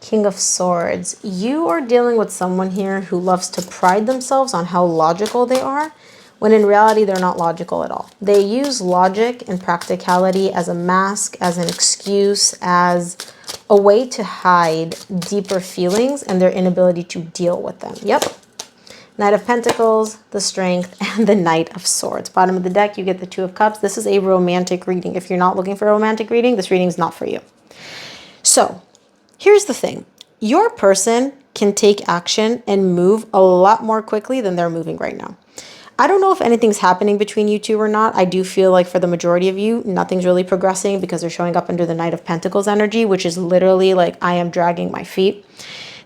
King of Swords. You are dealing with someone here who loves to pride themselves on how logical they are, when in reality, they're not logical at all. They use logic and practicality as a mask, as an excuse, as a way to hide deeper feelings and their inability to deal with them. Yep. Knight of Pentacles, the Strength, and the Knight of Swords. Bottom of the deck, you get the Two of Cups. This is a romantic reading. If you're not looking for a romantic reading, this reading is not for you. So here's the thing. Your person can take action and move a lot more quickly than they're moving right now. I don't know if anything's happening between you two or not. I do feel like for the majority of you, nothing's really progressing because they're showing up under the Knight of Pentacles energy, which is literally like, I am dragging my feet.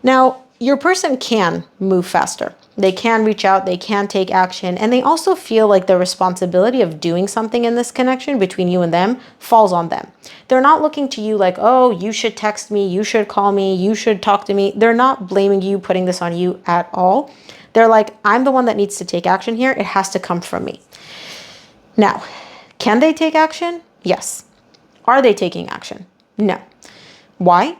Now, your person can move faster. They can reach out, they can take action, and they also feel like the responsibility of doing something in this connection between you and them falls on them. They're not looking to you like, oh, you should text me, you should call me, you should talk to me. They're not blaming you, putting this on you at all. They're like, I'm the one that needs to take action here. It has to come from me. Now, can they take action? Yes. Are they taking action? No. Why?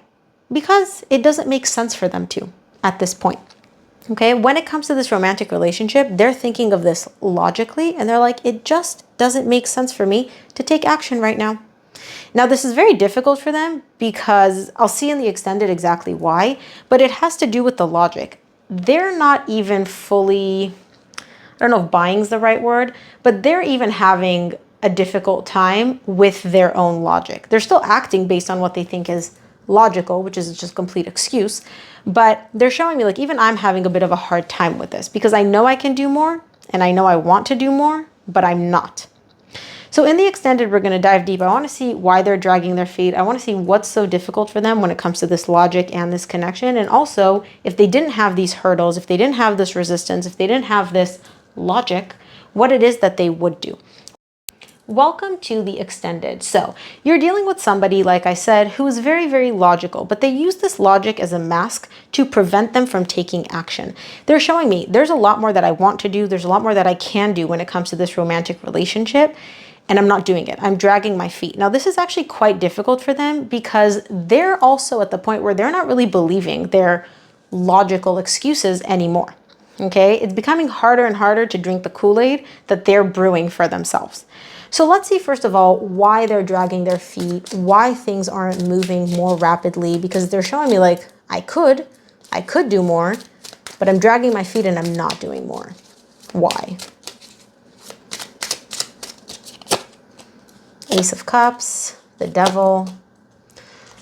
Because it doesn't make sense for them to at this point. Okay, when it comes to this romantic relationship, they're thinking of this logically and they're like, it just doesn't make sense for me to take action right now. Now, this is very difficult for them because I'll see in the extended exactly why, but it has to do with the logic. They're not even fully, I don't know if buying is the right word, but they're even having a difficult time with their own logic. They're still acting based on what they think is logical, which is just complete excuse. But they're showing me like, even I'm having a bit of a hard time with this because I know I can do more and I know I want to do more, but I'm not. So in the extended, we're going to dive deep. I want to see why they're dragging their feet. I want to see what's so difficult for them when it comes to this logic and this connection. And also, if they didn't have these hurdles, if they didn't have this resistance, if they didn't have this logic, what it is that they would do. Welcome to the extended. So you're dealing with somebody, like I said, who is very, very logical, but they use this logic as a mask to prevent them from taking action. They're showing me there's a lot more that I want to do. There's a lot more that I can do when it comes to this romantic relationship, and I'm not doing it. I'm dragging my feet. Now, this is actually quite difficult for them because they're also at the point where they're not really believing their logical excuses anymore. Okay, it's becoming harder and harder to drink the Kool-Aid that they're brewing for themselves. So let's see, first of all, why they're dragging their feet, why things aren't moving more rapidly, because they're showing me like, I could do more, but I'm dragging my feet and I'm not doing more. Why? Ace of Cups, the Devil,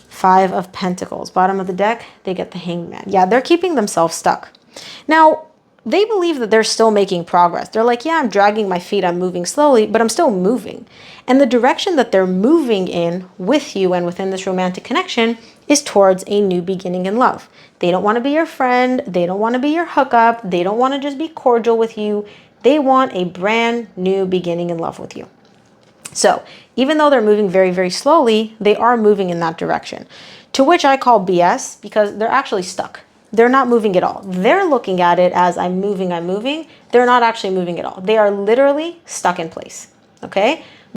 Five of Pentacles. Bottom of the deck, they get the Hangman. Yeah, they're keeping themselves stuck. Now, they believe that they're still making progress. They're like, yeah, I'm dragging my feet, I'm moving slowly, but I'm still moving. And the direction that they're moving in with you and within this romantic connection is towards a new beginning in love. They don't want to be your friend. They don't want to be your hookup. They don't want to just be cordial with you. They want a brand new beginning in love with you. So even though they're moving very, very slowly, they are moving in that direction, to which I call BS because they're actually stuck. They're not moving at all. They're looking at it as I'm moving, I'm moving. They're not actually moving at all. They are literally stuck in place, okay?